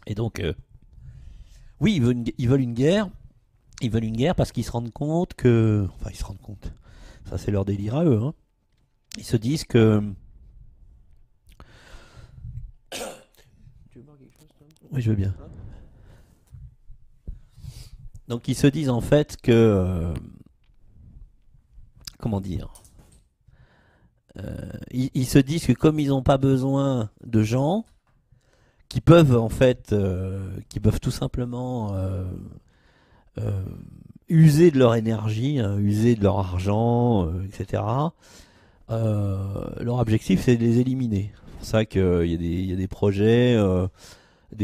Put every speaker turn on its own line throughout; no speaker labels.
Et donc, oui, ils veulent une guerre. Ils veulent une guerre parce qu'ils se rendent compte que... Enfin, ils se rendent compte. Ça, c'est leur délire à eux. Hein. Ils se disent que...
Tu veux boire quelque chose, Tom?
Oui, je veux bien.
Hein?
Donc, ils se disent en fait que... comment dire ils se disent que comme ils n'ont pas besoin de gens qui peuvent en fait... qui peuvent tout simplement... euh, user de leur énergie, hein, user de leur argent, etc. Leur objectif, c'est de les éliminer. C'est pour ça qu'il y a des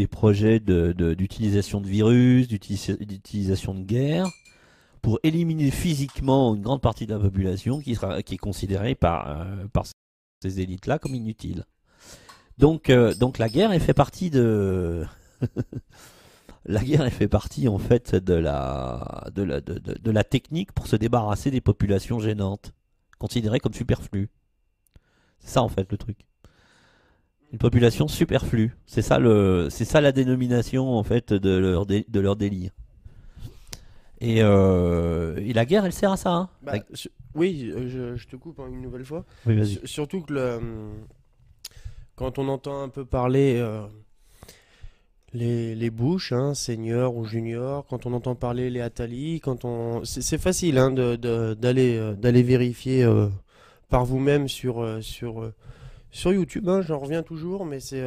projets d'utilisation de virus, d'utilisation de guerre, pour éliminer physiquement une grande partie de la population qui est considérée par ces élites-là comme inutile. Donc la guerre, elle fait partie de... La guerre, elle fait partie en fait de la technique pour se débarrasser des populations gênantes, considérées comme superflues. C'est ça en fait le truc. Une population superflue. C'est ça la dénomination en fait de leur délire. Et la guerre, elle sert à ça. Hein.
Bah, oui, je te coupe une nouvelle fois.
Oui, vas-y.
Surtout que quand on entend un peu parler les Bush, hein, senior ou junior, quand on entend parler les Attali, c'est facile hein, d'aller vérifier par vous-même sur YouTube. Hein, j'en reviens toujours, mais c'est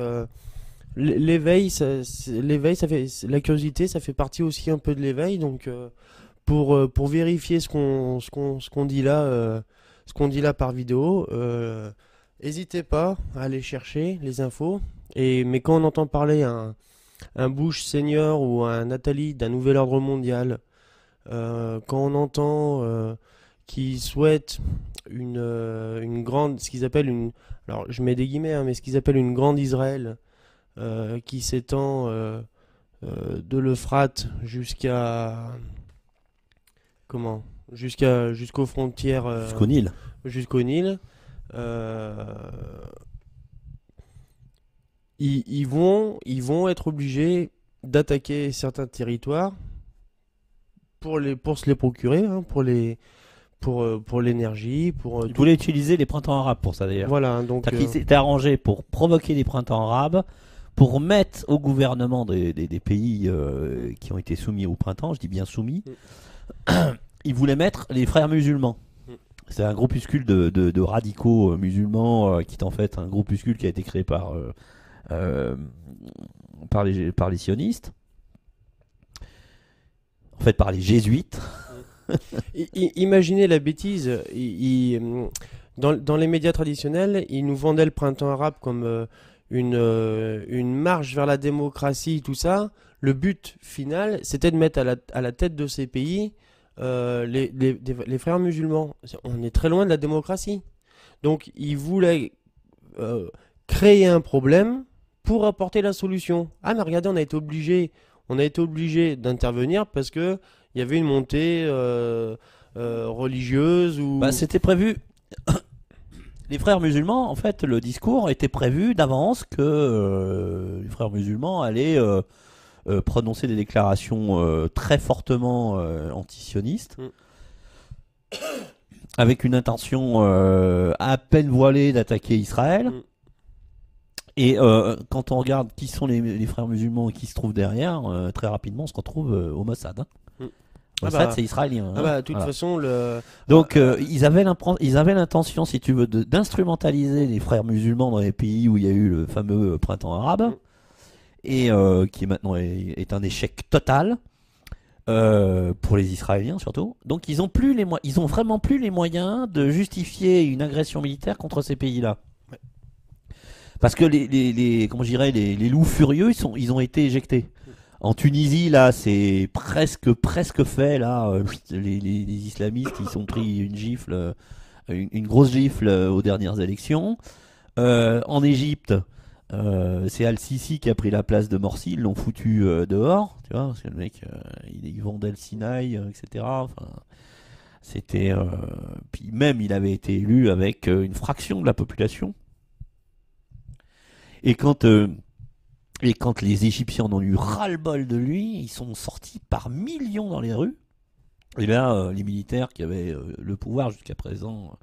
l'éveil, ça fait la curiosité, ça fait partie aussi un peu de l'éveil. Donc pour vérifier ce qu'on dit là, par vidéo, n'hésitez pas à aller chercher les infos. Mais quand on entend parler un Bush senior ou un Nathalie d'un nouvel ordre mondial, quand on entend qu'ils souhaitent une grande, ce qu'ils appellent alors je mets des guillemets, hein, mais ce qu'ils appellent une grande Israël qui s'étend de l'Euphrate comment, jusqu'aux frontières,
Jusqu'au Nil.
jusqu'au Nil. euh, ils vont être obligés d'attaquer certains territoires pour se les procurer, hein, pour l'énergie,
Ils voulaient utiliser les printemps arabes pour ça d'ailleurs.
voilà, hein, donc
C'est-à-dire qu'ils s'étaient arrangés pour provoquer des printemps arabes, pour mettre au gouvernement des pays qui ont été soumis au printemps, je dis bien soumis, ils voulaient mettre les frères musulmans.
Mm.
C'est un groupuscule de radicaux musulmans qui est en fait un groupuscule qui a été créé euh, par les sionistes, en fait par les jésuites.
Imaginez la bêtise. Dans les médias traditionnels, ils nous vendaient le printemps arabe comme une marche vers la démocratie, tout ça. Le but final, c'était de mettre à la tête de ces pays les frères musulmans. On est très loin de la démocratie. Donc, ils voulaient créer un problème pour apporter la solution. Ah, mais regardez, on a été obligé d'intervenir parce que il y avait une montée religieuse ou...
Bah, c'était prévu. Les frères musulmans, en fait, le discours était prévu d'avance que les frères musulmans allaient prononcer des déclarations très fortement antisionistes, avec une intention à peine voilée d'attaquer Israël.
Mm.
Et quand on regarde qui sont les frères musulmans et qui se trouvent derrière, très rapidement on se retrouve au Mossad. Hein.
Mm.
Mossad,
bah,
c'est israélien.
Ah
Hein.
bah, de toute
Voilà.
façon,
Donc ils avaient l'intention, si tu veux, d'instrumentaliser les frères musulmans dans les pays où il y a eu le fameux printemps arabe,
Mm.
et qui maintenant est un échec total pour les Israéliens surtout. Donc ils ont vraiment plus les moyens de justifier une agression militaire contre ces pays-là.
Ouais.
Parce que comment je dirais, les loups furieux, ils ont été éjectés. En Tunisie, là, c'est presque fait. Là, les islamistes, ils sont pris une gifle, une grosse gifle aux dernières élections. En Égypte, c'est Al-Sisi qui a pris la place de Morsi. Ils l'ont foutu dehors, tu vois, parce que le mec, il vendait le Sinaï, etc. Enfin, c'était. Puis même, il avait été élu avec une fraction de la population. Et quand Et quand les Égyptiens en ont eu ras-le-bol de lui, ils sont sortis par millions dans les rues. Et là, les militaires qui avaient le pouvoir jusqu'à présent,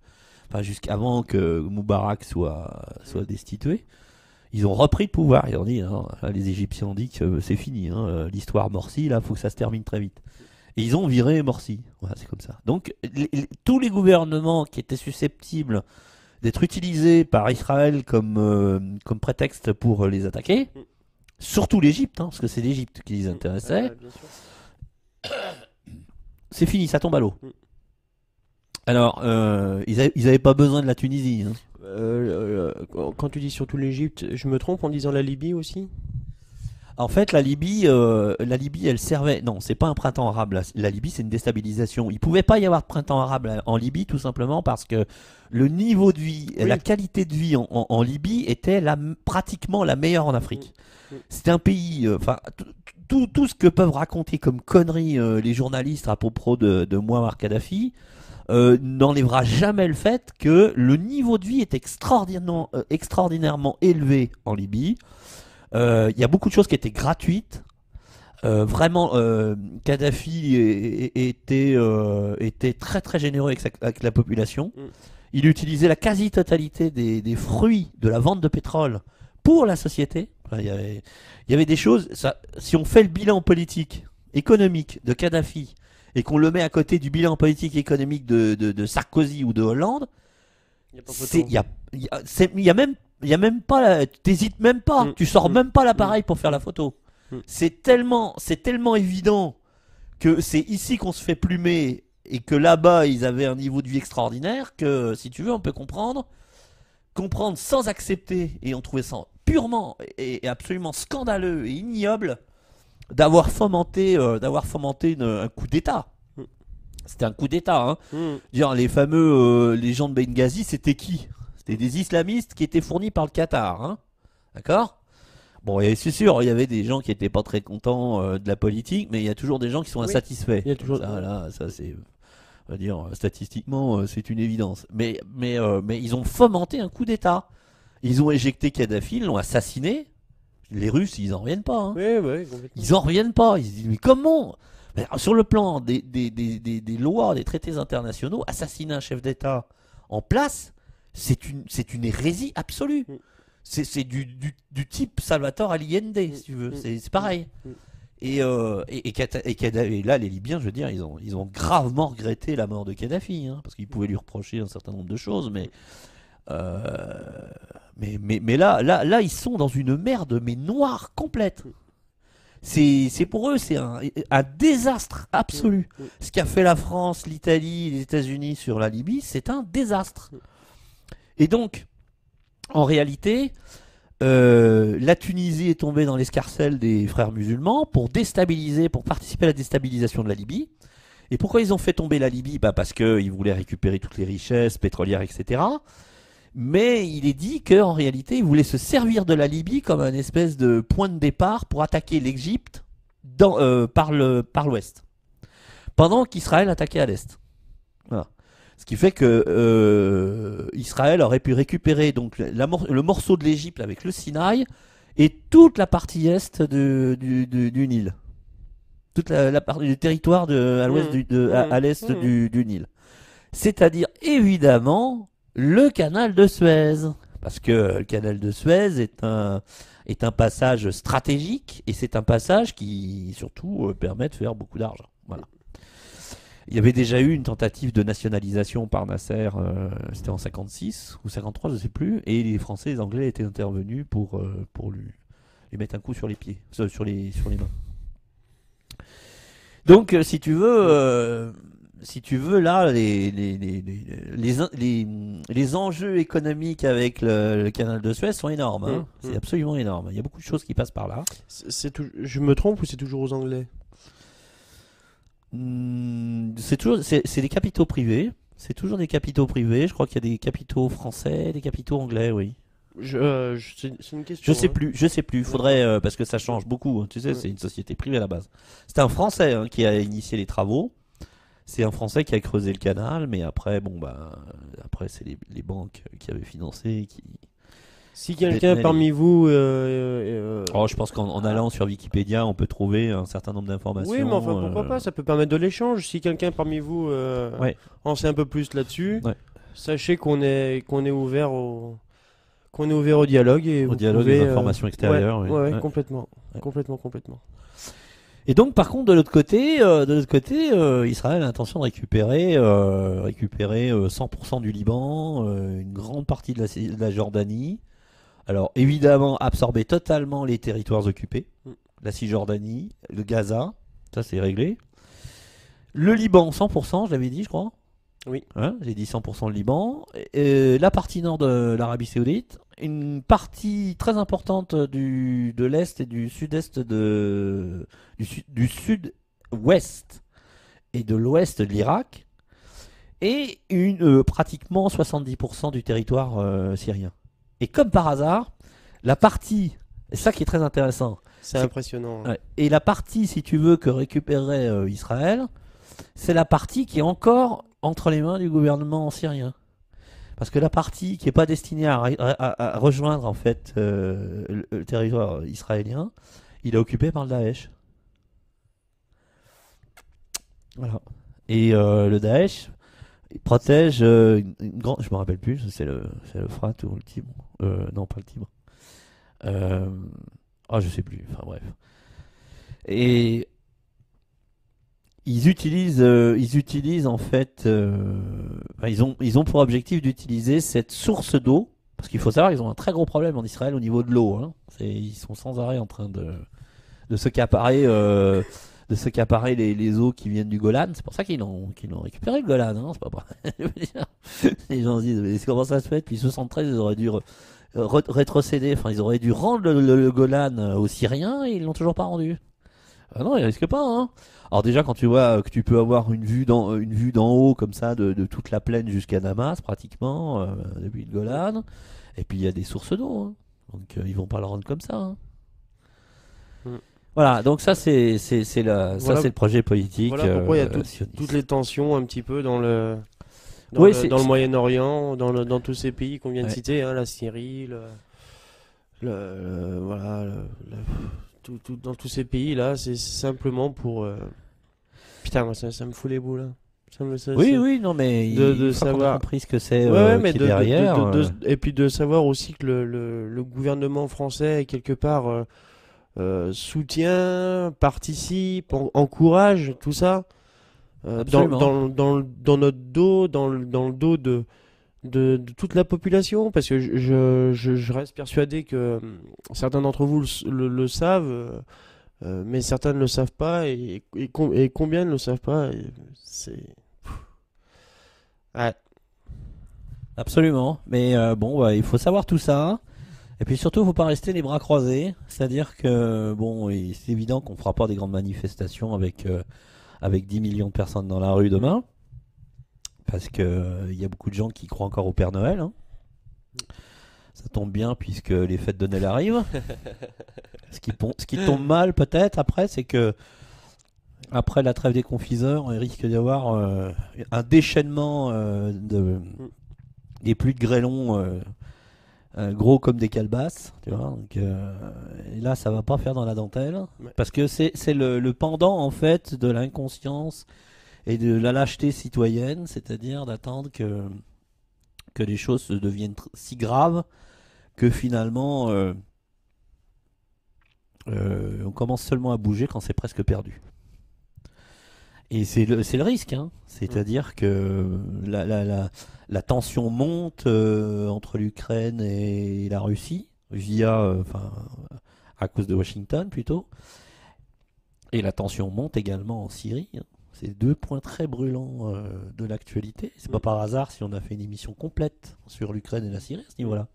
enfin jusqu'avant que Moubarak soit destitué, ils ont repris le pouvoir. Ils ont dit, non, là, les Égyptiens ont dit que c'est fini, hein, l'histoire Morsi, là, faut que ça se termine très vite. Et ils ont viré Morsi. Voilà, c'est comme ça. Donc, tous les gouvernements qui étaient susceptibles d'être utilisés par Israël comme prétexte pour les attaquer, surtout l'Égypte, hein, parce que c'est l'Égypte qui les intéressait,
Bien sûr.
c'est fini, ça tombe à l'eau. Alors, ils avaient pas besoin de la Tunisie. Hein.
Quand tu dis surtout l'Égypte, je me trompe en disant la Libye aussi?
En fait, la Libye, elle servait. Non, c'est pas un printemps arabe. La Libye, c'est une déstabilisation. Il pouvait pas y avoir de printemps arabe en Libye, tout simplement parce que le niveau de vie, et la qualité de vie en Libye était pratiquement la meilleure en Afrique. C'était un pays. Enfin, tout ce que peuvent raconter comme conneries les journalistes à propos de Mouammar Kadhafi n'enlèvera jamais le fait que le niveau de vie est extraordinairement élevé en Libye. Il y a beaucoup de choses qui étaient gratuites. Vraiment, Kadhafi était très très généreux avec la population. Il utilisait la quasi-totalité des fruits de la vente de pétrole pour la société. Enfin, il y avait des choses. Si on fait le bilan politique, économique de Kadhafi et qu'on le met à côté du bilan politique économique de Sarkozy ou de Hollande, il y a même pas, t'hésites même pas, tu sors même pas l'appareil pour faire la photo. C'est tellement évident que c'est ici qu'on se fait plumer et que là-bas ils avaient un niveau de vie extraordinaire que, si tu veux, on peut comprendre sans accepter, et on trouvait ça purement et absolument scandaleux et ignoble d'avoir fomenté un coup d'État. C'était un coup d'État, hein. Dire, les fameux les gens de Benghazi, c'était qui? C'était des islamistes qui étaient fournis par le Qatar, hein. D'accord? Bon, et c'est sûr, il y avait des gens qui étaient pas très contents de la politique, mais il y a toujours des gens qui sont insatisfaits.
Il y a toujours
ça c'est, on va dire, statistiquement, c'est une évidence. Mais ils ont fomenté un coup d'État. Ils ont éjecté Kadhafi, ils l'ont assassiné. Les Russes, ils en reviennent pas, hein.
Oui,
Ils en reviennent pas. Ils se disent, mais comment? Mais sur le plan des lois, des traités internationaux, assassiner un chef d'État en place, c'est une hérésie absolue. C'est du type Salvatore Allende, si tu veux. C'est pareil. Et là, les Libyens, je veux dire, ils ont gravement regretté la mort de Kadhafi, hein, parce qu'ils pouvaient lui reprocher un certain nombre de choses, mais là, ils sont dans une merde, mais noire complète. C'est pour eux, c'est un désastre absolu. Ce qu'a fait la France, l'Italie, les États-Unis sur la Libye, c'est un désastre. Et donc, en réalité, la Tunisie est tombée dans l'escarcelle des frères musulmans pour participer à la déstabilisation de la Libye. Et pourquoi ils ont fait tomber la Libye? Parce qu'ils voulaient récupérer toutes les richesses pétrolières, etc. Mais il est dit qu'en réalité, ils voulaient se servir de la Libye comme un espèce de point de départ pour attaquer l'Égypte par l'ouest, pendant qu'Israël attaquait à l'est. Voilà. Ce qui fait que Israël aurait pu récupérer donc le morceau de l'Égypte avec le Sinaï et toute la partie est du Nil, toute la partie du territoire à l'ouest à l'est du Nil. C'est-à-dire évidemment le canal de Suez, parce que le canal de Suez est un passage stratégique et c'est un passage qui surtout permet de faire beaucoup d'argent. Voilà. Il y avait déjà eu une tentative de nationalisation par Nasser, c'était en 56 ou 53, je ne sais plus, et les Français et les Anglais étaient intervenus pour lui mettre un coup sur les pieds, sur les mains. Donc, si tu veux, là, les enjeux économiques avec le canal de Suez sont énormes. Hein. C'est absolument énorme. Il y a beaucoup de choses qui passent par là.
Je me trompe ou c'est toujours aux Anglais?
C'est des capitaux privés. C'est toujours des capitaux privés. Je crois qu'il y a des capitaux français, des capitaux anglais, oui.
C'est une question.
Je sais plus. Faudrait parce que ça change beaucoup. Hein. Tu sais, c'est une société privée à la base. C'est un Français qui a initié les travaux. C'est un Français qui a creusé le canal, mais après, après c'est les banques qui avaient financé,
Si quelqu'un
Ben Ali.
parmi vous...
Oh, je pense qu'en allant sur Wikipédia, on peut trouver un certain nombre d'informations.
Oui, mais enfin, pourquoi pas, ça peut permettre de l'échange. Si quelqu'un parmi vous
Ouais.
en sait un peu plus là-dessus,
Ouais.
sachez qu'on est ouvert au dialogue et
Au
vous
dialogue
pouvez,
des informations extérieures.
ouais,
oui.
ouais,
Ouais.
complètement,
Ouais.
complètement.
Et donc, par contre, de l'autre côté, Israël a l'intention de récupérer 100% du Liban, une grande partie de la Jordanie. Alors, évidemment, absorber totalement les territoires occupés,
Mm.
la Cisjordanie, le Gaza, ça c'est réglé. Le Liban, 100%, je l'avais dit, je crois.
Oui.
Hein, j'ai dit 100% le Liban. La partie nord de l'Arabie Saoudite, une partie très importante de l'Est et du Sud-Est du Sud-Ouest et de l'Ouest de l'Irak, et pratiquement 70% du territoire syrien. Et comme par hasard, la partie, et ça qui est très intéressant,
C'est impressionnant.
ouais, et la partie, si tu veux, que récupérerait Israël, c'est la partie qui est encore entre les mains du gouvernement syrien. Parce que la partie qui n'est pas destinée à rejoindre en fait le territoire israélien, il est occupé par le Daesh. Voilà. Et le Daesh, il protège une grande, je me rappelle plus, c'est le Frat ou le Tibre. Non, pas le Tibre. Je sais plus. Enfin bref. Et ils utilisent en fait, ils ont pour objectif d'utiliser cette source d'eau, parce qu'il faut savoir qu'ils ont un très gros problème en Israël au niveau de l'eau. Hein. Ils sont sans arrêt en train de s'accaparer les eaux qui viennent du Golan. C'est pour ça qu'ils l'ont récupéré le Golan. Hein. C'est pas vrai. Je veux dire, les gens se disent mais comment ça se fait? Depuis 73, ils auraient dû rétrocéder. Enfin, ils auraient dû rendre le Golan aux Syriens et ils l'ont toujours pas rendu. Ah non, ils risquent pas. Hein. Alors déjà, quand tu vois que tu peux avoir une vue d'en haut comme ça de toute la plaine jusqu'à Damas, pratiquement depuis le Golan, et puis il y a des sources d'eau. Hein. Donc ils vont pas le rendre comme ça. Hein.
Mm.
Voilà, donc ça c'est le projet politique.
Voilà pourquoi il y a
sioniste.
toutes les tensions un petit peu dans le Moyen-Orient, dans tous ces pays qu'on vient de
Ouais.
citer, hein, la Syrie, dans tous ces pays là, c'est simplement pour putain, moi, ça me fout les boules. Hein.
Oui, non mais
de
une fois qu'on a
savoir.
compris ce que c'est
Ouais, mais
qui est derrière.
et puis de savoir aussi que le gouvernement français quelque part soutient, participe, encourage tout ça
Absolument.
dans notre dos, dans le dos de toute la population, parce que je reste persuadé que certains d'entre vous le savent, mais certains ne le savent pas, et combien ne le savent pas, c'est... Ouais.
Absolument. Mais il faut savoir tout ça. Et puis surtout, il ne faut pas rester les bras croisés. C'est-à-dire que, c'est évident qu'on ne fera pas des grandes manifestations avec 10 millions de personnes dans la rue demain. Parce qu'il y a beaucoup de gens qui croient encore au Père Noël. Hein. Ça tombe bien puisque les fêtes de Noël arrivent. Ce qui tombe mal peut-être après, c'est que après la trêve des confiseurs, il risque d'y avoir un déchaînement des pluies de grêlons gros comme des calebasses, tu vois. Donc, et là, ça va pas faire dans la dentelle,
Ouais.
parce que c'est le pendant en fait de l'inconscience et de la lâcheté citoyenne, c'est-à-dire d'attendre que les choses deviennent si graves que finalement on commence seulement à bouger quand c'est presque perdu. Et c'est le risque, hein. C'est-à-dire que la tension monte entre l'Ukraine et la Russie, à cause de Washington plutôt. Et la tension monte également en Syrie. Hein. C'est deux points très brûlants de l'actualité. C'est pas par hasard si on a fait une émission complète sur l'Ukraine et la Syrie à ce niveau-là.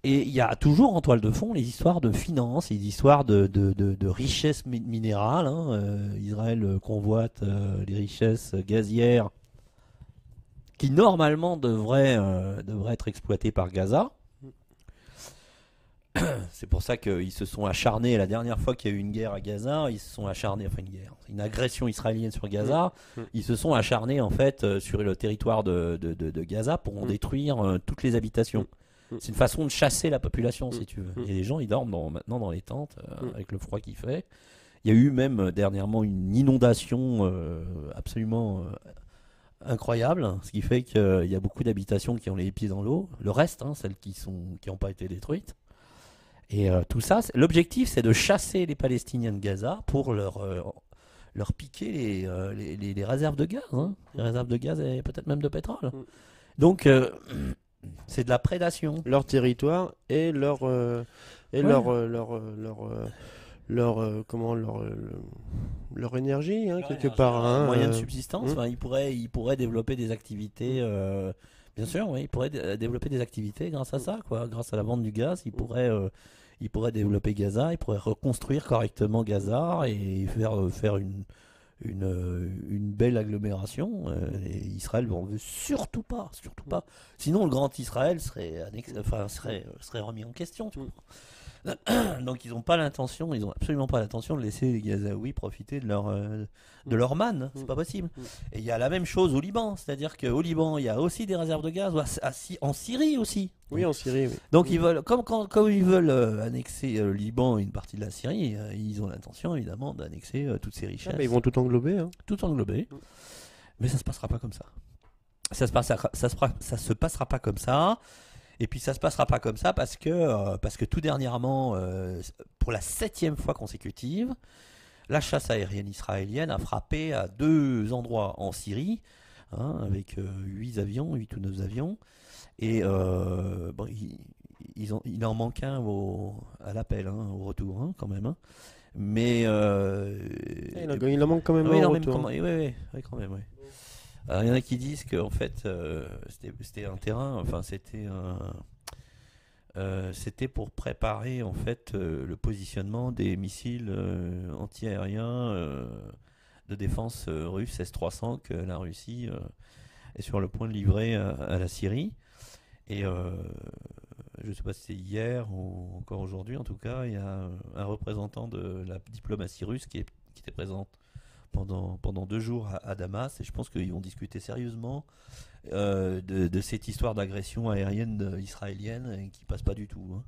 Et il y a toujours en toile de fond les histoires de finances, les histoires de richesses minérales. Hein. Israël convoite les richesses gazières qui normalement devraient être exploitées par Gaza. C'est pour ça qu'ils se sont acharnés, la dernière fois qu'il y a eu une guerre à Gaza, ils se sont acharnés, une agression israélienne sur Gaza, ils se sont acharnés en fait sur le territoire de Gaza pour en détruire toutes les habitations. C'est une façon de chasser la population, si tu veux.
Mm.
Et les gens, ils dorment maintenant dans les tentes,
Mm.
avec le froid qu'il fait. Il y a eu même dernièrement une inondation absolument incroyable, ce qui fait qu'il y a beaucoup d'habitations qui ont les pieds dans l'eau. Le reste, hein, celles qui n'ont pas été détruites. Et tout ça, l'objectif, c'est de chasser les Palestiniens de Gaza pour leur piquer les réserves de gaz, hein. Les réserves de gaz et peut-être même de pétrole.
Mm.
Donc, c'est de la prédation.
Leur territoire et leur
Ouais.
leur énergie, hein, quelque
Énergie,
part, hein,
moyen de subsistance.
mm.
Enfin, ils pourraient développer des activités. Bien sûr, oui, ils pourraient développer des activités grâce à ça, quoi. Grâce à la vente du gaz, ils pourraient développer Gaza, ils pourraient reconstruire correctement Gaza et faire une belle agglomération. Et Israël n'en veut surtout pas, surtout pas. Sinon, le grand Israël serait remis en question. Tu comprends. Donc ils n'ont pas l'intention, ils ont absolument pas l'intention de laisser les Gazaouis profiter de leur manne, c'est pas possible. Et il y a la même chose au Liban, c'est-à-dire qu'au Liban il y a aussi des réserves de gaz, en Syrie aussi.
Oui, en Syrie, oui.
Donc ils veulent, comme ils veulent annexer le Liban et une partie de la Syrie, ils ont l'intention évidemment d'annexer toutes ces richesses,
Ils vont tout englober, hein.
tout englober. Mais ça se passera pas comme ça. Ça se passera pas comme ça. Et puis ça se passera pas comme ça parce que tout dernièrement, pour la 7e fois consécutive, la chasse aérienne israélienne a frappé à 2 endroits en Syrie, hein, avec 8 ou 9 avions. Et bon, il en manque un à l'appel, hein, au retour, hein, quand même. Hein. Mais
Il en manque quand même
oui,
un
non,
au
même,
retour.
oui, quand même, oui. Alors, il y en a qui disent que en fait, c'était un terrain, enfin c'était pour préparer en fait le positionnement des missiles anti-aériens de défense russes S-300 que la Russie est sur le point de livrer à la Syrie. Et je ne sais pas si c'est hier ou encore aujourd'hui, en tout cas, il y a un représentant de la diplomatie russe qui était présent pendant 2 jours à Damas, et je pense qu'ils vont discuter sérieusement de cette histoire d'agression aérienne israélienne et qui passe pas du tout. Hein.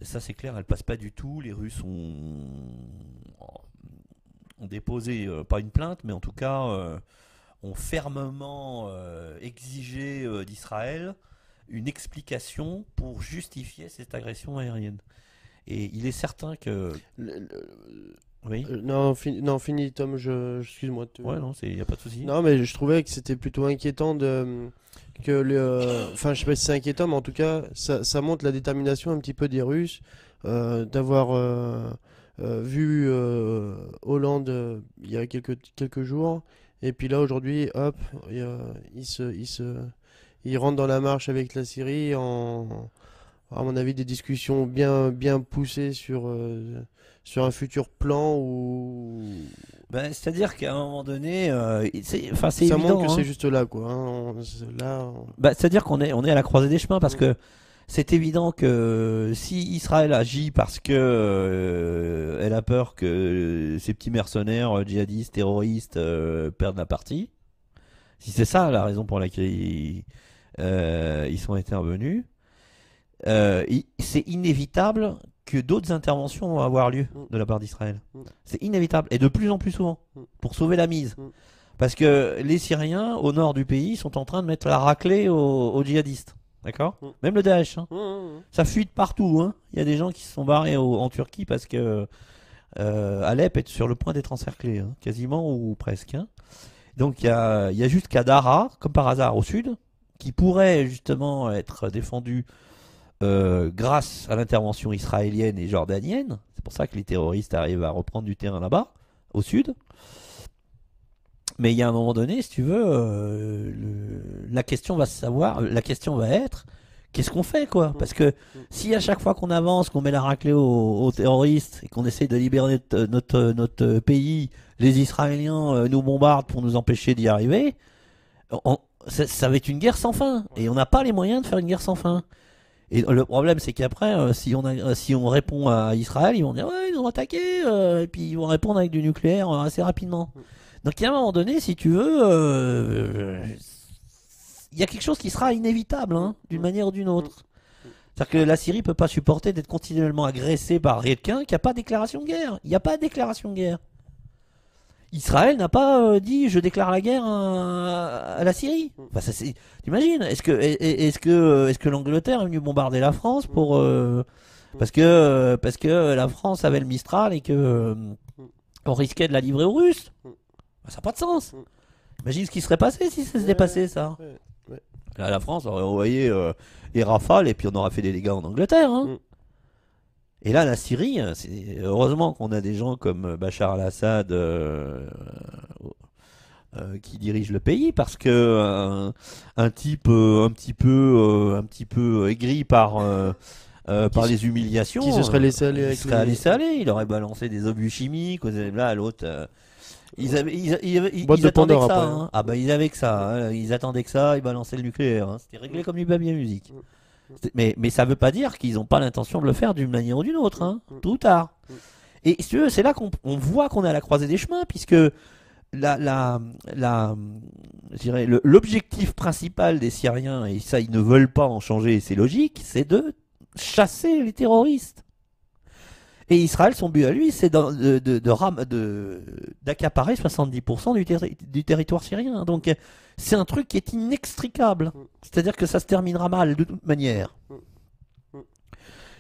Ça c'est clair, elle passe pas du tout. Les Russes ont déposé, pas une plainte, mais en tout cas ont fermement exigé d'Israël une explication pour justifier cette agression aérienne. Et il est certain que... Oui.
Non, fini, Tom, excuse-moi.
Ouais, non, il n'y a pas de souci.
Non, mais je trouvais que c'était plutôt inquiétant enfin, je sais pas si c'est inquiétant, mais en tout cas, ça montre la détermination un petit peu des Russes d'avoir vu Hollande il y a quelques jours, et puis là aujourd'hui, hop, il rentre dans la marche avec la Syrie à mon avis, des discussions bien poussées sur un futur plan où
c'est-à-dire qu'à un moment donné, c'est
ça
évident.
montre que
Hein.
c'est juste là, quoi. Hein.
C'est-à-dire qu'on est à la croisée des chemins parce que c'est évident que si Israël agit parce que elle a peur que ces petits mercenaires djihadistes, terroristes perdent la partie, si c'est ça la raison pour laquelle ils sont intervenus, c'est inévitable que d'autres interventions vont avoir lieu de la part d'Israël. C'est inévitable, et de plus en plus souvent, pour sauver la mise. Parce que les Syriens, au nord du pays, sont en train de mettre la raclée aux djihadistes. D'accord ? Même le Daesh. Hein. Ça fuit de partout. Hein. Il y a des gens qui se sont barrés en Turquie parce que Alep est sur le point d'être encerclé, hein, quasiment ou presque. Hein. Donc il y a juste qu'à Daraa, comme par hasard au sud, qui pourrait justement être défendu grâce à l'intervention israélienne et jordanienne. C'est pour ça que les terroristes arrivent à reprendre du terrain là-bas, au sud. Mais il y a un moment donné, si tu veux, la question va être, qu'est-ce qu'on fait, quoi ? Parce que si à chaque fois qu'on avance, qu'on met la raclée aux terroristes et qu'on essaye de libérer notre pays, les Israéliens nous bombardent pour nous empêcher d'y arriver, ça va être une guerre sans fin. Et on n'a pas les moyens de faire une guerre sans fin. Et le problème, c'est qu'après, si on répond à Israël, ils vont dire ouais, ils ont attaqué, et puis ils vont répondre avec du nucléaire assez rapidement. Donc, il y a un moment donné, si tu veux, il y a quelque chose qui sera inévitable, hein, d'une manière ou d'une autre. C'est-à-dire que la Syrie peut pas supporter d'être continuellement agressée par quelqu'un qui a pas de déclaration de guerre. Il n'y a pas de déclaration de guerre. Israël n'a pas dit je déclare la guerre à la Syrie. Enfin, t'imagines? Est-ce que l'Angleterre est venue bombarder la France pour parce que la France avait le Mistral et que on risquait de la livrer aux Russes? Ça n'a pas de sens. Imagine ce qui serait passé si ça s'était passé ça. Là, la France aurait envoyé les Rafales et puis on aurait fait des dégâts en Angleterre. Hein. Et là, la Syrie, heureusement qu'on a des gens comme Bachar al-Assad qui dirigent le pays, parce que un type un petit peu aigri par les humiliations,
Qui se serait laissé aller avec
il aurait balancé des obus chimiques. Là, l'autre, ils
Boîte de
attendaient
Pandore
que ça.
après,
Hein. Ah bah ils avaient que ça. Hein. Ils attendaient que ça. Ils balançaient le nucléaire. Hein. C'était réglé comme du papier musique. Mais ça veut pas dire qu'ils n'ont pas l'intention de le faire d'une manière ou d'une autre, hein, tôt ou tard. Et si tu veux, c'est là qu'on voit qu'on est à la croisée des chemins, puisque je dirais, l'objectif principal des Syriens, et ça ils ne veulent pas en changer, et c'est logique, c'est de chasser les terroristes. Et Israël, son but à lui, c'est d'accaparer 70% du territoire syrien. Donc c'est un truc qui est inextricable. C'est-à-dire que ça se terminera mal de toute manière.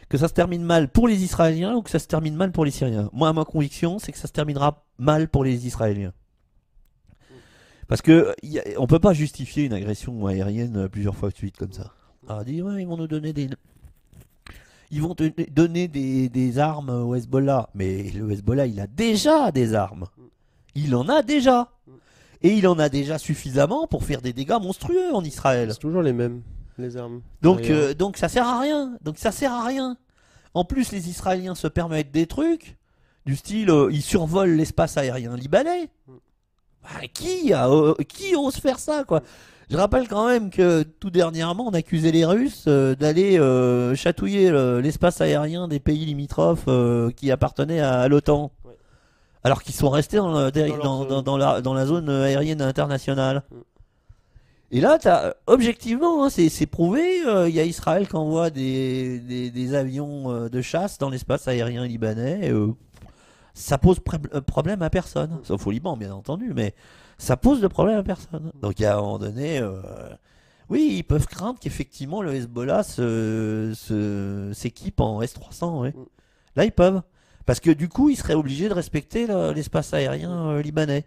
Que ça se termine mal pour les Israéliens ou que ça se termine mal pour les Syriens. Moi, ma conviction, c'est que ça se terminera mal pour les Israéliens. Parce que on peut pas justifier une agression aérienne plusieurs fois de suite comme ça. Alors, dire, ouais, ils vont nous donner des armes au Hezbollah. Mais le Hezbollah, il a déjà des armes. Il en a déjà. Et il en a déjà suffisamment pour faire des dégâts monstrueux en Israël.
C'est toujours les mêmes, les armes.
Donc ça sert à rien. En plus, les Israéliens se permettent des trucs du style, ils survolent l'espace aérien libanais. Bah, qui ose faire ça, quoi? Je rappelle quand même que tout dernièrement, on accusait les Russes d'aller chatouiller l'espace aérien des pays limitrophes qui appartenaient à l'OTAN. Ouais. Alors qu'ils sont restés dans la zone aérienne internationale. Et là, objectivement, hein, c'est prouvé, il y a Israël qui envoie des avions de chasse dans l'espace aérien libanais. Ça pose problème à personne. Sauf au Liban, bien entendu, mais ça pose de problème à personne. Donc à un moment donné, oui, ils peuvent craindre qu'effectivement le Hezbollah s'équipe en S-300. Ouais. Là, ils peuvent. Parce que du coup, ils seraient obligés de respecter l'espace aérien libanais.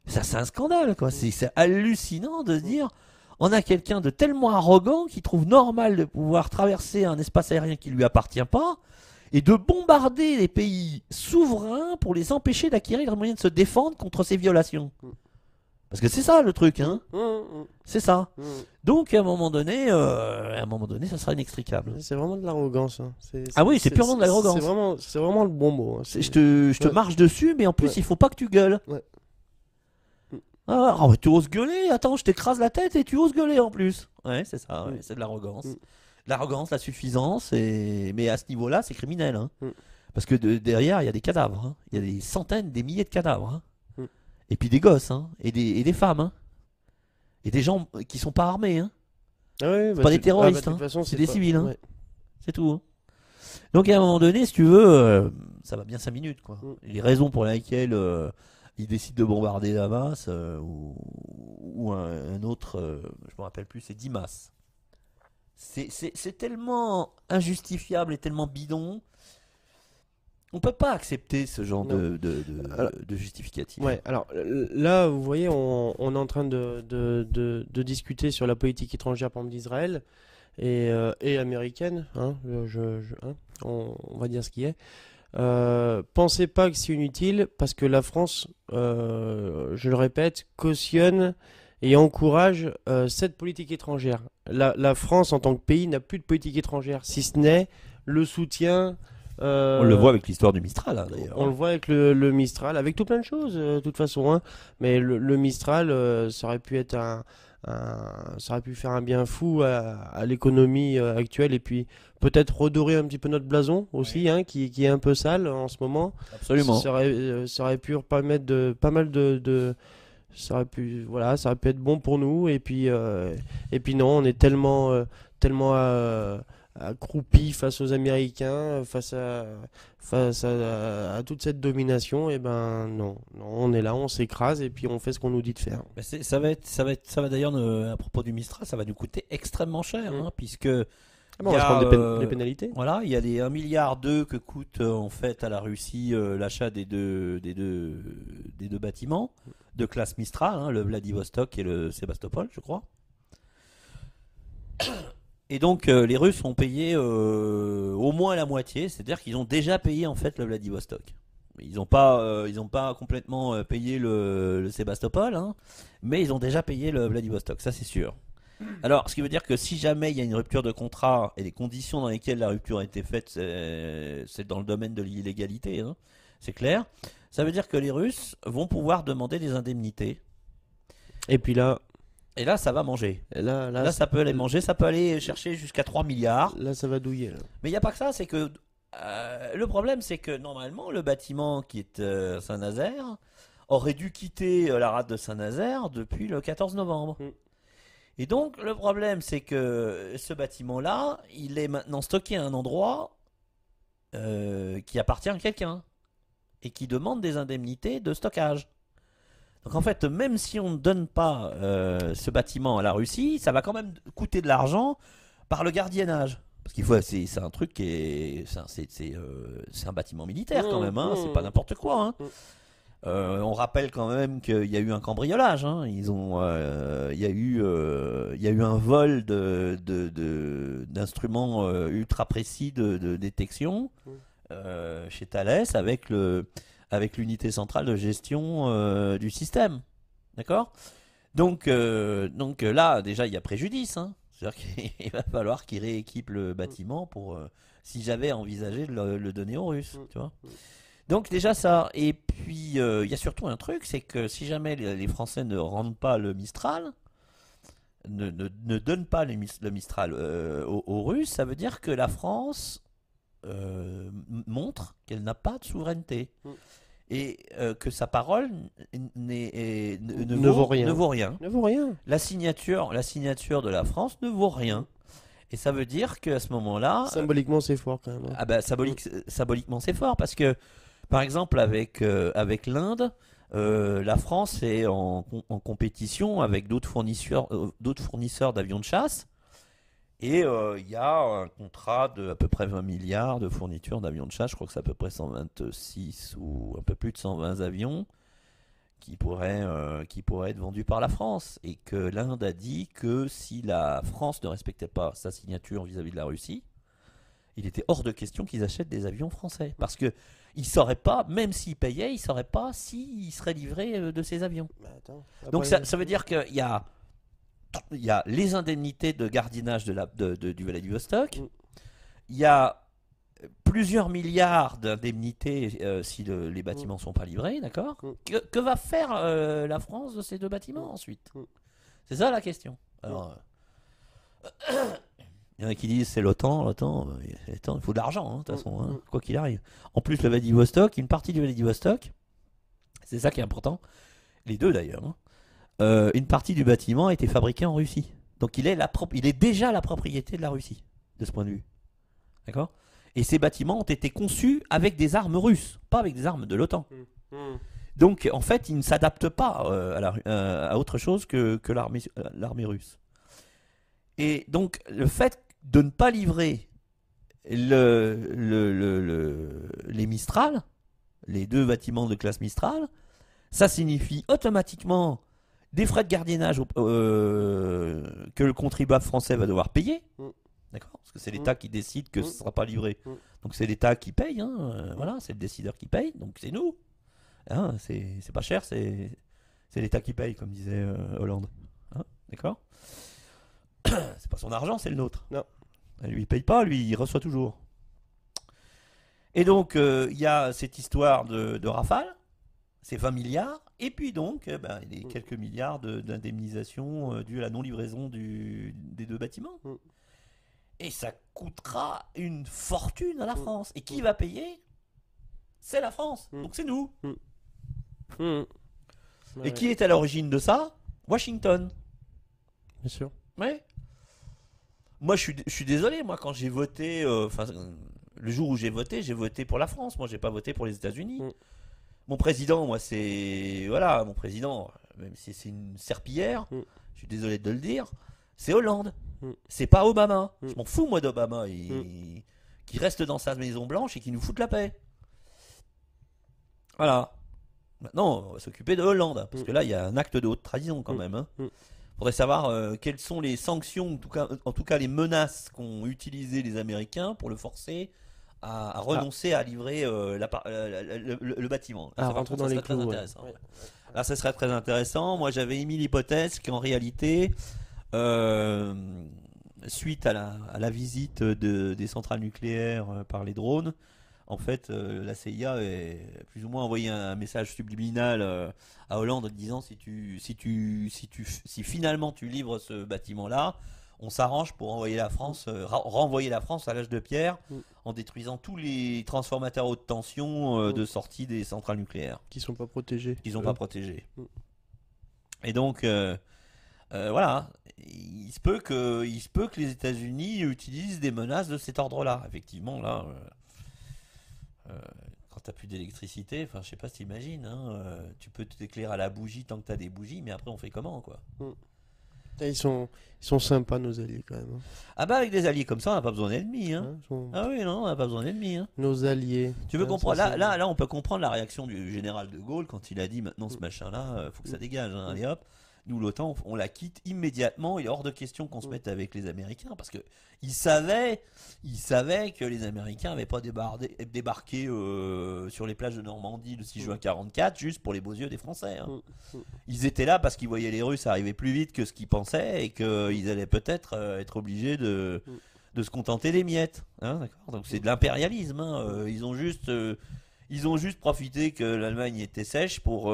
Ça, c'est un scandale, quoi. C'est hallucinant de se dire, on a quelqu'un de tellement arrogant qui trouve normal de pouvoir traverser un espace aérien qui lui appartient pas et de bombarder les pays souverains pour les empêcher d'acquérir les moyens de se défendre contre ces violations. Parce que c'est ça le truc, hein. C'est ça. Donc à un moment donné, ça sera inextricable.
C'est vraiment de l'arrogance. Hein.
Oui, c'est purement de l'arrogance.
C'est vraiment le bon mot. Hein.
Je te marche dessus, mais en plus il faut pas que tu gueules.
Ouais.
Ah, tu oses gueuler, attends, je t'écrase la tête et tu oses gueuler en plus. Ouais, c'est ça, ouais, c'est de l'arrogance. L'arrogance, la suffisance, mais à ce niveau-là, c'est criminel. Hein. Parce que derrière, il y a des cadavres. Hein. Il y a des centaines, des milliers de cadavres. Hein. Et puis des gosses, hein. et des femmes. Hein. Et des gens qui sont pas armés. Hein.
Ah ouais,
c'est pas des terroristes, c'est des civils. Hein. Ouais. C'est tout. Hein. Donc à un moment donné, si tu veux, ça va bien 5 minutes. Quoi. Les raisons pour lesquelles ils décident de bombarder Damas ou un autre, je me rappelle plus, c'est Dimas. C'est tellement injustifiable et tellement bidon. On peut pas accepter ce genre de justificatif.
Ouais, alors là, vous voyez, on est en train de discuter sur la politique étrangère, par exemple, d'Israël et américaine. Hein, on va dire ce qui est. Pensez pas que c'est inutile parce que la France, je le répète, cautionne et encourage cette politique étrangère. La France en tant que pays n'a plus de politique étrangère, si ce n'est le soutien.
On le voit avec l'histoire du Mistral, hein, d'ailleurs.
On le voit avec le Mistral, avec tout plein de choses, de toute façon. Hein. Mais le Mistral, ça aurait pu être ça aurait pu faire un bien fou à l'économie actuelle et puis peut-être redorer un petit peu notre blason aussi, hein, qui est un peu sale en ce moment.
Absolument.
Ça aurait pu permettre pas mal de ça aurait pu être bon pour nous et puis non, on est tellement accroupi face aux Américains, à toute cette domination, et ben non, non, on est là, on s'écrase et puis on fait ce qu'on nous dit de faire.
Bah, ça va d'ailleurs, à propos du Mistral, ça va nous coûter extrêmement cher,
Mm.
hein, puisque
Ah bon,
il
on
y
va se
a,
prendre des pénalités.
voilà, il y a les 1,2 milliard que coûte en fait à la Russie l'achat des deux bâtiments de classe Mistral, hein, le Vladivostok et le Sébastopol, je crois. Et donc les Russes ont payé au moins la moitié, c'est-à-dire qu'ils ont déjà payé en fait le Vladivostok. Ils ont pas complètement payé le Sébastopol, hein, mais ils ont déjà payé le Vladivostok, ça c'est sûr. Alors, ce qui veut dire que si jamais il y a une rupture de contrat et les conditions dans lesquelles la rupture a été faite, c'est dans le domaine de l'illégalité, hein, c'est clair. Ça veut dire que les Russes vont pouvoir demander des indemnités.
Et puis là,
Et là, ça va manger.
là,
Là, ça peut aller manger, ça peut aller chercher jusqu'à 3 milliards.
là, ça va douiller. Là.
Mais il n'y a pas que ça, c'est que le problème, c'est que normalement, le bâtiment qui est Saint-Nazaire aurait dû quitter la rade de Saint-Nazaire depuis le 14 novembre.
Mm.
Et donc, le problème, c'est que ce bâtiment-là, il est maintenant stocké à un endroit qui appartient à quelqu'un et qui demande des indemnités de stockage. Donc en fait, même si on ne donne pas ce bâtiment à la Russie, ça va quand même coûter de l'argent par le gardiennage. Parce qu'il faut, c'est un truc qui est, c'est un bâtiment militaire quand même, hein, c'est pas n'importe quoi. Hein. On rappelle quand même qu'il y a eu un cambriolage. Hein. Il y a eu un vol d'instruments ultra précis de détection chez Thales avec l'unité centrale de gestion du système. D'accord? Donc là, déjà, il y a préjudice. Hein. C'est-à-dire qu'il va falloir qu'ils rééquipent le bâtiment pour, si j'avais envisagé de le donner aux Russes. Tu vois? Donc déjà ça. Et puis, il y a surtout un truc, c'est que si jamais les Français ne rendent pas le Mistral, ne donnent pas le Mistral aux Russes, ça veut dire que la France montre qu'elle n'a pas de souveraineté. Et que sa parole ne vaut rien.
Ne vaut rien.
La signature de la France ne vaut rien. Et ça veut dire qu'à ce moment-là,
Symboliquement, c'est fort quand même. Hein.
ah bah, symboliquement c'est fort parce que par exemple avec l'Inde, la France est en compétition avec d'autres fournisseurs d'avions de chasse. Et il y a un contrat de à peu près 20 milliards de fourniture d'avions de chasse. Je crois que c'est à peu près 126 ou un peu plus de 120 avions qui pourraient être vendus par la France. Et que l'Inde a dit que si la France ne respectait pas sa signature vis-à-vis de la Russie, il était hors de question qu'ils achètent des avions français. Parce qu'ils ne sauraient pas, même s'ils payaient, ils ne sauraient pas s'ils seraient livrés de ces avions.
Bah, attends,
Donc
après,
ça veut dire qu'il y a les indemnités de gardiennage du Vladivostok. Il y a plusieurs milliards d'indemnités si les bâtiments ne sont pas livrés, d'accord? Que va faire la France de ces deux bâtiments ensuite? C'est ça la question. Alors, il y en a qui disent c'est l'OTAN, il faut de l'argent, hein, de toute façon, hein, quoi qu'il arrive. En plus, le Vladivostok, une partie du Vladivostok, c'est ça qui est important, les deux d'ailleurs, hein, une partie du bâtiment a été fabriquée en Russie. Donc il est déjà la propriété de la Russie, de ce point de vue. D'accord? Et ces bâtiments ont été conçus avec des armes russes, pas avec des armes de l'OTAN. Donc en fait, ils ne s'adaptent pas à autre chose que l'armée russe. Et donc le fait de ne pas livrer les Mistral, les deux bâtiments de classe Mistral, ça signifie automatiquement des frais de gardiennage que le contribuable français va devoir payer. D'accord? Parce que c'est l'État qui décide que ce ne sera pas livré. Donc c'est l'État qui paye. Hein, voilà, c'est le décideur qui paye. Donc c'est nous. Hein, c'est pas cher, c'est l'État qui paye, comme disait Hollande. Hein, d'accord? C'est pas son argent, c'est le nôtre.
Non.
Lui, il paye pas, lui, il reçoit toujours. Et donc, il y a cette histoire de Rafale, c'est 20 milliards, et puis donc, les quelques milliards d'indemnisation due à la non-livraison des deux bâtiments. Et ça coûtera une fortune à la France. Et qui va payer? C'est la France. Donc c'est nous. Et qui est à l'origine de ça? Washington.
Bien sûr.
Ouais. Moi, je suis désolé. Moi, quand j'ai voté, le jour où j'ai voté pour la France. Moi, j'ai pas voté pour les États-Unis.
Mm.
Mon président, moi, c'est voilà, mon président, même si c'est une serpillière,
Mm.
je suis désolé de le dire, c'est Hollande.
Mm.
C'est pas Obama.
Mm.
Je m'en fous moi d'Obama.
Mm.
Qui reste dans sa Maison Blanche et qui nous fout la paix. Voilà. Maintenant, on va s'occuper de Hollande parce
Mm.
que là, il y a un acte de haute trahison quand
Mm.
même. Hein.
Mm.
Faudrait savoir quelles sont les sanctions, en tout cas les menaces qu'ont utilisées les Américains pour le forcer à renoncer à livrer le bâtiment. Là,
À
ça, par
rentrer
contre,
dans
ça
les
serait très
clous. Ouais.
intéressant.
Ouais.
Là, ça serait très intéressant. Moi, j'avais émis l'hypothèse qu'en réalité, euh, suite à la visite des centrales nucléaires par les drones, en fait, la CIA a plus ou moins envoyé un message subliminal à Hollande en disant si finalement tu livres ce bâtiment-là, on s'arrange pour renvoyer la France à l'âge de pierre
Mm.
en détruisant tous les transformateurs haute tension
Mm.
de sortie des centrales nucléaires
Qui sont pas protégés.
qu'ils n'ont pas protégés.
Mm.
Et donc, voilà, il se peut que les États-Unis utilisent des menaces de cet ordre-là. Effectivement, là, quand t'as plus d'électricité, enfin, je sais pas si t'imagines, hein, tu peux t'éclairer à la bougie tant que t'as des bougies, mais après, on fait comment, quoi?
Et ils sont sympas, nos alliés, quand même. Hein.
Ah bah, avec des alliés comme ça, on n'a pas besoin d'ennemis, hein.
Hein, ils sont-
Ah oui, non, on n'a pas besoin d'ennemis, hein.
Nos alliés.
Tu veux
Hein,
comprendre?
ça, c'est-
Là, on peut comprendre la réaction du général de Gaulle quand il a dit maintenant ce machin-là, faut que ça dégage, hein, allez hop. Nous, l'OTAN, on la quitte immédiatement. Il est hors de question qu'on se mette avec les Américains parce que il savait que les Américains n'avaient pas débarqué sur les plages de Normandie le 6 juin 44 juste pour les beaux yeux des Français. Hein. Ils étaient là parce qu'ils voyaient les Russes arriver plus vite que ce qu'ils pensaient et qu'ils allaient peut-être être obligés de se contenter des miettes. Hein, d'accord. Donc c'est de l'impérialisme. Hein. Ils ont juste profité que l'Allemagne était sèche pour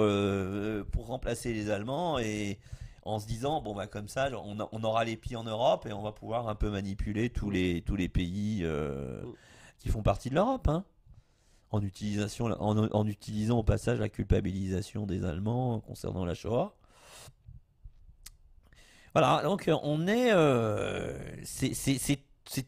remplacer les Allemands et en se disant bon bah comme ça on aura les pieds en Europe et on va pouvoir un peu manipuler tous les pays qui font partie de l'Europe. Hein. En utilisant au passage la culpabilisation des Allemands concernant la Shoah. Voilà, donc on est. C'est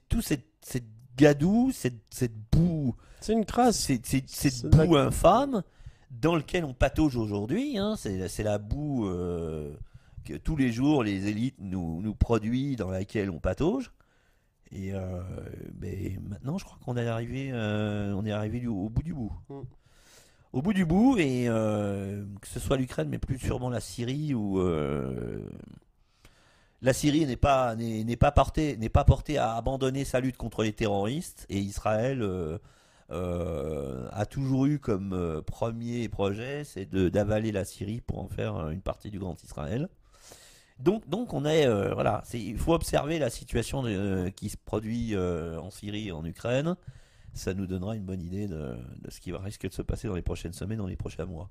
tout cette gadoue, cette boue.
C'est une crasse.
Cette
C'est de la-
boue infâme dans lequel on patauge aujourd'hui. Hein, c'est la boue que tous les jours les élites nous produisent, dans laquelle on patauge. Et ben, maintenant, je crois qu'on est arrivé, au bout du bout.
Mm.
Au bout du bout, et que ce soit l'Ukraine, mais plus sûrement la Syrie, où la Syrie n'est pas portée à abandonner sa lutte contre les terroristes, et Israël a toujours eu comme premier projet, c'est d'avaler la Syrie pour en faire une partie du Grand Israël. Donc on est voilà, il faut observer la situation qui se produit en Syrie et en Ukraine. Ça nous donnera une bonne idée de ce qui risque de se passer dans les prochaines semaines, dans les prochains mois.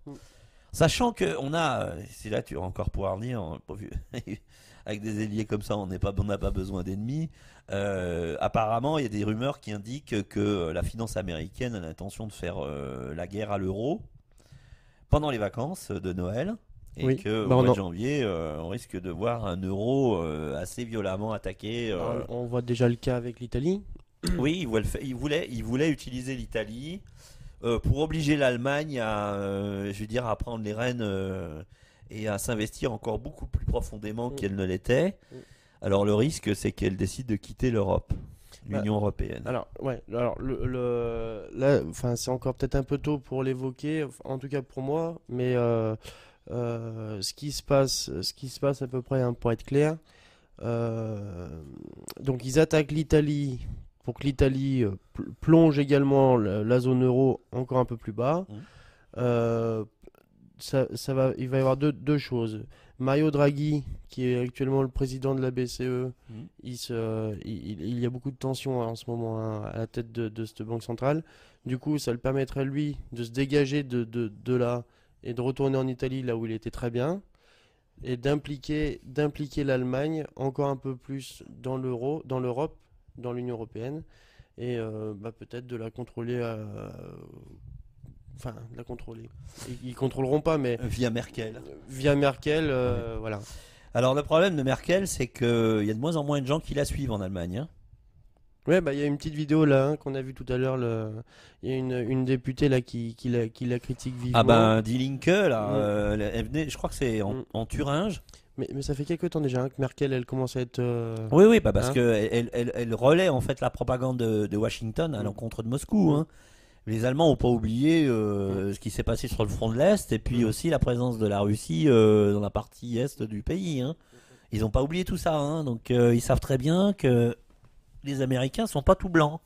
Sachant que on a, c'est là tu vas encore pouvoir dire, avec des alliés comme ça, on n'a pas besoin d'ennemis. Apparemment, il y a des rumeurs qui indiquent que la finance américaine a l'intention de faire la guerre à l'euro pendant les vacances de Noël. Et
Oui.
qu'au
Bah,
mois de janvier, on risque de voir un euro assez violemment attaqué.
On voit déjà le cas avec l'Italie.
Oui, il voulait utiliser l'Italie pour obliger l'Allemagne à prendre les rênes et à s'investir encore beaucoup plus profondément qu'elle ne l'était. Alors le risque, c'est qu'elle décide de quitter l'Europe, l'Union européenne.
Alors, ouais, alors là, enfin, c'est encore peut-être un peu tôt pour l'évoquer, en tout cas pour moi, mais ce qui se passe à peu près, hein, pour être clair. Donc ils attaquent l'Italie pour que l'Italie plonge également la zone euro encore un peu plus bas. Il va y avoir deux choses. Mario Draghi, qui est actuellement le président de la BCE, il y a beaucoup de tensions, hein, en ce moment, hein, à la tête de cette banque centrale. Du coup, ça le permettrait, lui, de se dégager de là et de retourner en Italie, là où il était très bien, et d'impliquer l'Allemagne encore un peu plus dans l'Europe, dans l'Union européenne, et peut-être de la contrôler. Enfin, de la contrôler. Ils contrôleront pas, mais
Via Merkel.
via Merkel, voilà.
Alors le problème de Merkel, c'est qu'il y a de moins en moins de gens qui la suivent en Allemagne, hein.
Ouais, bah il y a une petite vidéo là hein, qu'on a vue tout à l'heure. Il y a une députée là qui la critique
Ah
vivement.
ben, Die Linke, là,
Mm.
elle venait, je crois que c'est
Mm.
en Thuringe.
Mais ça fait quelques temps déjà hein, que Merkel elle commence à être.
Oui, oui, bah parce
Hein.
que elle relaie en fait la propagande de Washington à
Mm.
l'encontre de Moscou,
Mm.
hein. Les Allemands n'ont pas oublié
Mm.
ce qui s'est passé sur le front de l'Est et puis
Mm.
aussi la présence de la Russie dans la partie Est du pays, hein. Ils n'ont pas oublié tout ça, hein. Donc ils savent très bien que les Américains sont pas tout blancs.